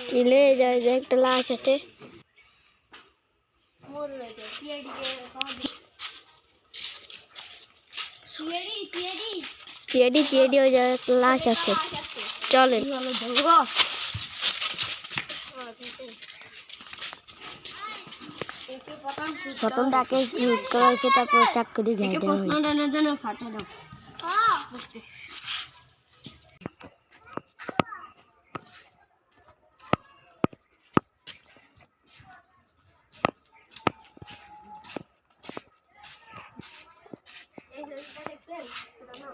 কিলে যায় যে একটা লাশ আছে টিএডি টিএডি ওই যে একটা লাশ আছে চলেন প্রথমটাকে শুট করা হয়েছে তারপর চাকু দিয়ে ঘাই দেওয়া হয়েছে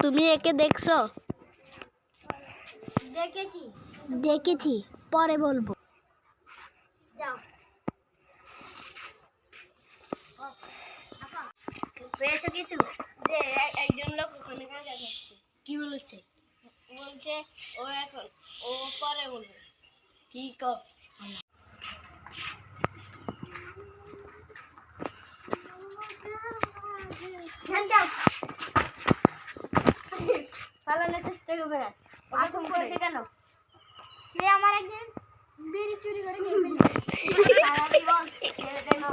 তুমি একে দেখছো? দেখেছি পরে বলবো। যাও পেয়েছো কিছু? যে একজন লোক ওখানে কাজ করছে। কি বলেছে? বলছে ও এখন ও পরে বলবে। কি কর পালানোর চেষ্টা করবে না। এখন করেছে কেন? সে আমার একদিন বিড়ি চুরি করে নিয়ে ফেলেছে। সারা জীবন ছেড়ে দেবো।